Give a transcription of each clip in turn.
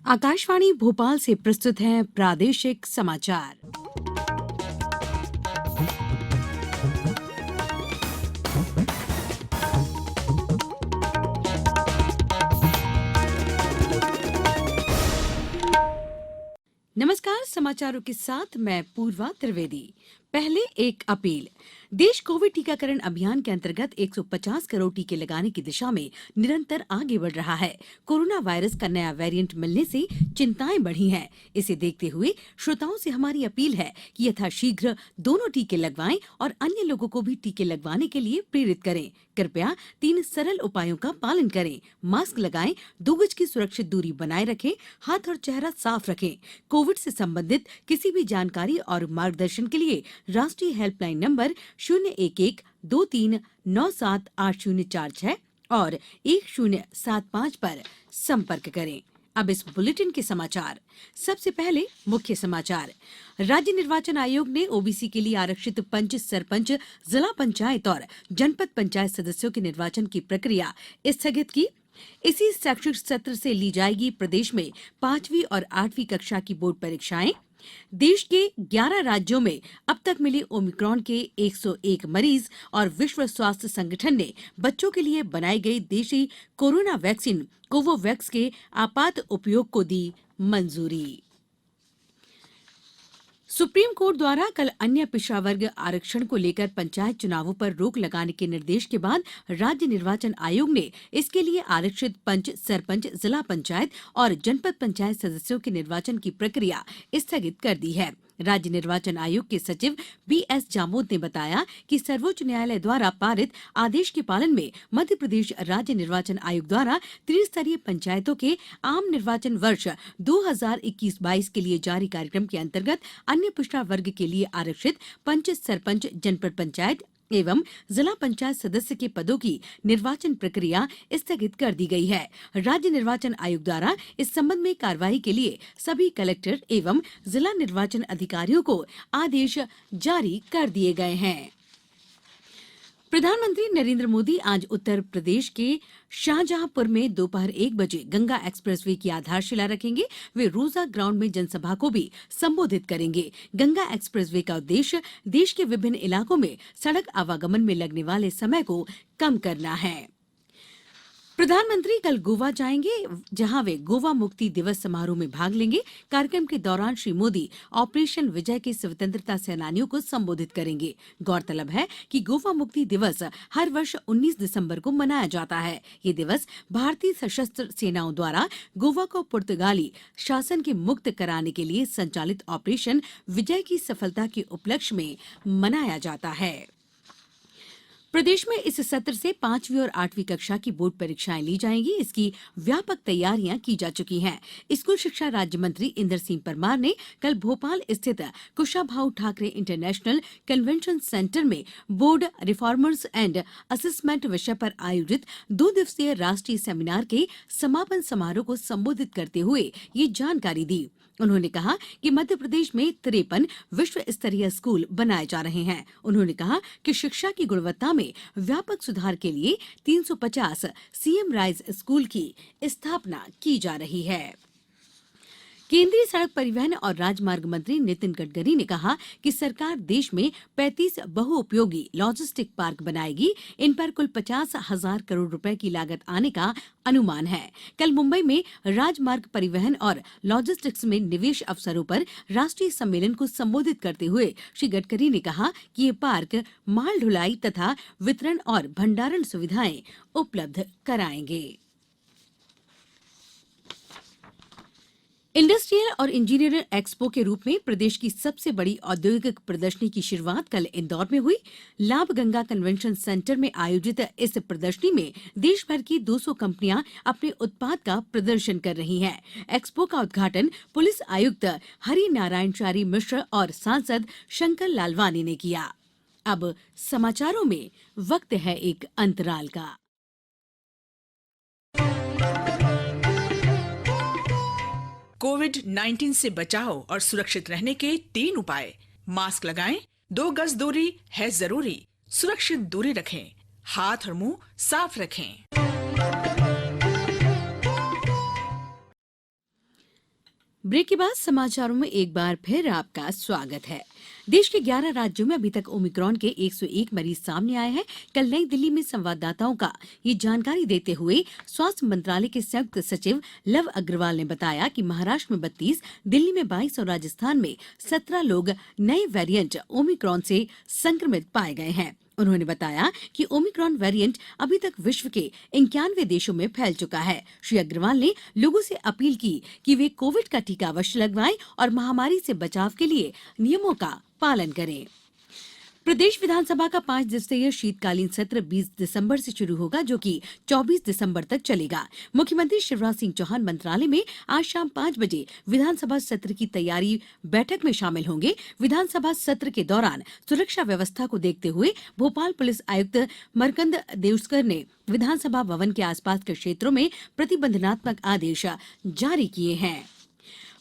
आकाशवाणी भोपाल से प्रस्तुत हैं प्रादेशिक समाचार। नमस्कार, समाचारों के साथ मैं पूर्वा त्रिवेदी। पहले एक अपील। देश कोविड टीकाकरण अभियान के अंतर्गत 150 करोड़ टीके लगाने की दिशा में निरंतर आगे बढ़ रहा है। कोरोना वायरस का नया वेरिएंट मिलने से चिंताएं बढ़ी हैं। इसे देखते हुए श्रोताओं से हमारी अपील है कि यथाशीघ्र दोनों टीके लगवाएं और अन्य लोगों को भी टीके लगवाने के लिए प्रेरित करें। कृपया 3 सरल उपायों का पालन करें। मास्क लगाएं, 2 गज की सुरक्षित दूरी बनाए रखें, हाथ और चेहरा साफ रखें। कोविड से संबंधित किसी भी जानकारी और मार्गदर्शन के लिए राष्ट्रीय हेल्पलाइन नंबर 01123978046 और 1075 पर संपर्क करें। अब इस बुलेटिन के समाचार। सबसे पहले मुख्य समाचार। राज्य निर्वाचन आयोग ने ओबीसी के लिए आरक्षित पंच, सरपंच, जिला पंचायत और जनपद पंचायत सदस्यों के निर्वाचन की प्रक्रिया स्थगित की। इसी शैक्षिक सत्र से ली जाएगी प्रदेश में 5वीं और 8वीं कक्षा की बोर्ड परीक्षाएं। देश के 11 राज्यों में अब तक मिले ओमिक्रॉन के 101 मरीज और विश्व स्वास्थ्य संगठन ने बच्चों के लिए बनाई गई देशी कोरोना वैक्सीन कोवोवैक्स के आपात उपयोग को दी मंजूरी। सुप्रीम कोर्ट द्वारा कल अन्य पिछड़ा वर्ग आरक्षण को लेकर पंचायत चुनावों पर रोक लगाने के निर्देश के बाद राज्य निर्वाचन आयोग ने इसके लिए आरक्षित पंच, सरपंच, जिला पंचायत और जनपद पंचायत सदस्यों के निर्वाचन की प्रक्रिया स्थगित कर दी है। राज्य निर्वाचन आयोग के सचिव बीएस जामोद ने बताया कि सर्वोच्च न्यायालय द्वारा पारित आदेश के पालन में मध्य प्रदेश राज्य निर्वाचन आयोग द्वारा त्रिस्तरीय पंचायतों के आम निर्वाचन वर्ष 2021-22 के लिए जारी कार्यक्रम के अंतर्गत अन्य पिछड़ा वर्ग के लिए आरक्षित पंच, सरपंच, जनपद पंचायत एवं जिला पंचायत सदस्य के पदों की निर्वाचन प्रक्रिया स्थगित कर दी गई है। राज्य निर्वाचन आयोग द्वारा इस संबंध में कार्रवाई के लिए सभी कलेक्टर एवं जिला निर्वाचन अधिकारियों को आदेश जारी कर दिए गए हैं। प्रधानमंत्री नरेंद्र मोदी आज उत्तर प्रदेश के शाहजहांपुर में दोपहर 1 बजे गंगा एक्सप्रेसवे की आधारशिला रखेंगे। वे रोजा ग्राउंड में जनसभा को भी संबोधित करेंगे। गंगा एक्सप्रेसवे का उद्देश्य देश के विभिन्न इलाकों में सड़क आवागमन में लगने वाले समय को कम करना है। प्रधानमंत्री कल गोवा जाएंगे, जहां वे गोवा मुक्ति दिवस समारोह में भाग लेंगे। कार्यक्रम के दौरान श्री मोदी ऑपरेशन विजय के स्वतंत्रता सेनानियों को संबोधित करेंगे। गौरतलब है कि गोवा मुक्ति दिवस हर वर्ष 19 दिसंबर को मनाया जाता है। ये दिवस भारतीय सशस्त्र सेनाओं द्वारा गोवा को पुर्तगाली शासन के मुक्त कराने के लिए संचालित ऑपरेशन विजय की सफलता के उपलक्ष्य में मनाया जाता है। प्रदेश में इस सत्र से 5वीं और 8वीं कक्षा की बोर्ड परीक्षाएं ली जाएंगी। इसकी व्यापक तैयारियां की जा चुकी हैं। स्कूल शिक्षा राज्य मंत्री इंदर सिंह परमार ने कल भोपाल स्थित Kushabhau Thackeray international convention centre में बोर्ड रिफॉर्मर्स एंड असेसमेंट विषय पर आयोजित 2 दिवसीय राष्ट्रीय सेमिनार के समापन समारोह को संबोधित करते हुए ये जानकारी दी। उन्होंने कहा कि मध्य प्रदेश में 53 विश्व स्तरीय स्कूल बनाए जा रहे हैं। उन्होंने कहा कि शिक्षा की गुणवत्ता में व्यापक सुधार के लिए 350 सीएम राइज स्कूल की स्थापना की जा रही है। केंद्रीय सड़क परिवहन और राजमार्ग मंत्री नितिन गडकरी ने कहा कि सरकार देश में 35 बहुउपयोगी लॉजिस्टिक पार्क बनाएगी। इन पर कुल 50,000 करोड़ रुपए की लागत आने का अनुमान है। कल मुंबई में राजमार्ग परिवहन और लॉजिस्टिक्स में निवेश अवसरों पर राष्ट्रीय सम्मेलन को संबोधित करते हुए श्री गडकरी ने कहा कि ये पार्क माल ढुलाई तथा वितरण और भंडारण सुविधाएं उपलब्ध कराएंगे। इंडस्ट्रियल और इंजीनियरिंग एक्सपो के रूप में प्रदेश की सबसे बड़ी औद्योगिक प्रदर्शनी की शुरुआत कल इंदौर में हुई। लाभ गंगा कन्वेंशन सेंटर में आयोजित इस प्रदर्शनी में देश भर की 200 कंपनियां अपने उत्पाद का प्रदर्शन कर रही हैं। एक्सपो का उद्घाटन पुलिस आयुक्त हरि नारायण चारी मिश्र और सांसद शंकर लालवानी ने किया। अब समाचारों में वक्त है एक अंतराल का। कोविड-19 से बचाव और सुरक्षित रहने के 3 उपाय। मास्क लगाएं, 2 गज दूरी है जरूरी, सुरक्षित दूरी रखें, हाथ और मुंह साफ रखें। ब्रेक के बाद समाचारों में एक बार फिर आपका स्वागत है। देश के 11 राज्यों में अभी तक ओमिक्रॉन के 101 मरीज सामने आए हैं। कल नई दिल्ली में संवाददाताओं का ये जानकारी देते हुए स्वास्थ्य मंत्रालय के संयुक्त सचिव लव अग्रवाल ने बताया कि महाराष्ट्र में 32, दिल्ली में 22 और राजस्थान में 17 लोग नए वेरिएंट ओमिक्रॉन से संक्रमित पाए गए हैं। उन्होंने बताया कि ओमिक्रॉन वेरिएंट अभी तक विश्व के 91 देशों में फैल चुका है। श्री अग्रवाल ने लोगों से अपील की कि वे कोविड का टीका अवश्य लगवाएं और महामारी से बचाव के लिए नियमों का पालन करें। प्रदेश विधानसभा का 5 दिवसीय शीतकालीन सत्र 20 दिसंबर से शुरू होगा, जो कि 24 दिसंबर तक चलेगा। मुख्यमंत्री शिवराज सिंह चौहान मंत्रालय में आज शाम 5 बजे विधानसभा सत्र की तैयारी बैठक में शामिल होंगे। विधानसभा सत्र के दौरान सुरक्षा व्यवस्था को देखते हुए भोपाल पुलिस आयुक्त मरकंद देउस्कर ने विधानसभा भवन के आसपास के क्षेत्रों में प्रतिबंधनात्मक आदेश जारी किए हैं।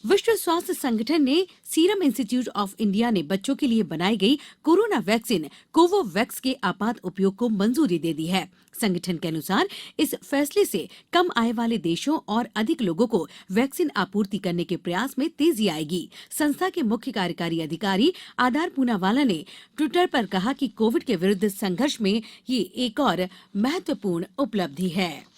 विश्व स्वास्थ्य संगठन ने सीरम इंस्टीट्यूट ऑफ इंडिया ने बच्चों के लिए बनाई गई कोरोना वैक्सीन कोवोवैक्स के आपात उपयोग को मंजूरी दे दी है। संगठन के अनुसार इस फैसले से कम आय वाले देशों और अधिक लोगों को वैक्सीन आपूर्ति करने के प्रयास में तेजी आएगी। संस्था के मुख्य कार्यकारी अधिकारी आधार पूनावाला ने ट्विटर पर कहा कि कोविड के विरुद्ध संघर्ष में ये एक और महत्वपूर्ण उपलब्धि है।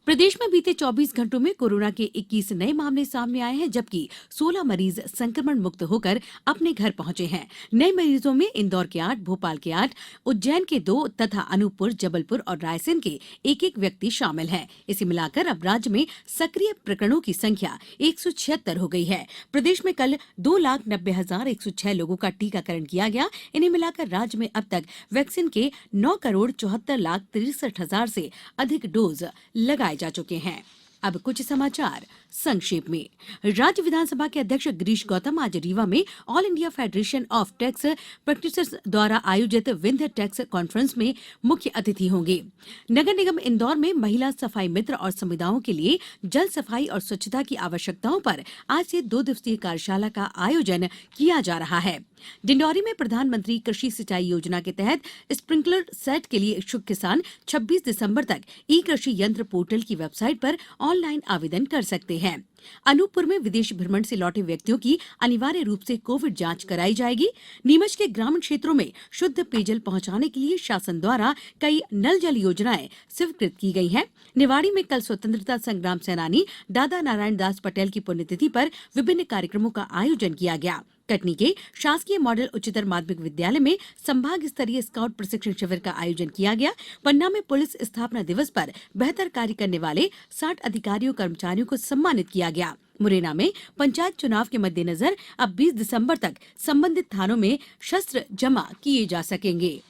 प्रदेश में बीते 24 घंटों में कोरोना के 21 नए मामले सामने आए हैं, जबकि 16 मरीज संक्रमण मुक्त होकर अपने घर पहुंचे हैं। नए मरीजों में इंदौर के 8, भोपाल के 8, उज्जैन के 2 तथा अनूपपुर, जबलपुर और रायसेन के एक व्यक्ति शामिल हैं। इसे मिलाकर अब राज्य में सक्रिय प्रकरणों की संख्या 176 हो गई है। प्रदेश में कल 2,90,106 लोगों का टीकाकरण किया गया। इन्हें मिलाकर राज्य में अब तक वैक्सीन के 9,74,63,000 से अधिक डोज लगाए जा चुके हैं। अब कुछ समाचार संक्षेप में। राज्य विधानसभा के अध्यक्ष गिरीश गौतम आज रीवा में all India federation of tax practitioners द्वारा आयोजित विंध्य टैक्स कॉन्फ्रेंस में मुख्य अतिथि होंगे। नगर निगम इंदौर में महिला सफाई मित्र और समुदायों के लिए जल सफाई और स्वच्छता की आवश्यकताओं पर आज से 2 दिवसीय कार्यशाला का आयोजन किया जा रहा है। डिंडौरी में प्रधानमंत्री कृषि सिंचाई योजना के तहत स्प्रिंकलर सेट के लिए इच्छुक किसान 26 दिसंबर तक ई कृषि यंत्र पोर्टल की वेबसाइट पर ऑनलाइन आवेदन कर सकते हैं। अनूपपुर में विदेश भ्रमण से लौटे व्यक्तियों की अनिवार्य रूप से कोविड जांच कराई जाएगी। नीमच के ग्रामीण क्षेत्रों में शुद्ध पेयजल पहुंचाने के लिए शासन द्वारा कई नल जल योजनाएं स्वीकृत की गई हैं। निवाड़ी में कल स्वतंत्रता संग्राम सेनानी दादा नारायण दास पटेल की पुण्यतिथि पर विभिन्न कार्यक्रमों का आयोजन किया गया। कटनी के शासकीय मॉडल उच्चतर माध्यमिक विद्यालय में संभाग स्तरीय स्काउट प्रशिक्षण शिविर का आयोजन किया गया। पन्ना में पुलिस स्थापना दिवस पर बेहतर कार्य करने वाले 60 अधिकारियों कर्मचारियों को सम्मानित किया गया। मुरैना में पंचायत चुनाव के मद्देनजर अब 20 दिसंबर तक संबंधित थानों में शस्त्र जमा किए जा सकेंगे।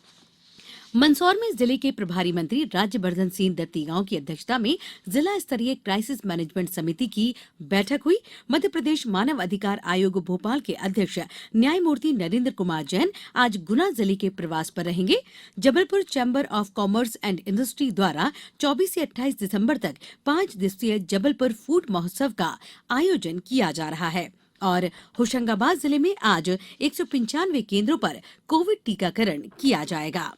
मंदसौर में जिले के प्रभारी मंत्री राज्यवर्धन सिंह दत्तीगांव की अध्यक्षता में जिला स्तरीय क्राइसिस मैनेजमेंट समिति की बैठक हुई। मध्य प्रदेश मानव अधिकार आयोग भोपाल के अध्यक्ष न्यायमूर्ति नरेंद्र कुमार जैन आज गुना जिले के प्रवास पर रहेंगे। Jabalpur chamber of commerce and industry द्वारा 24 से 28 दिसंबर तक 5 दिवसीय जबलपुर फूड महोत्सव का आयोजन किया जा रहा है। और होशंगाबाद जिले में आज 195 केंद्रों पर कोविड टीकाकरण किया जाएगा।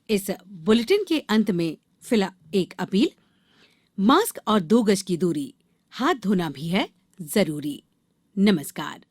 इस बुलेटिन के अंत में फिलहाल एक अपील, मास्क और 2 गज की दूरी, हाथ धोना भी है जरूरी। नमस्कार।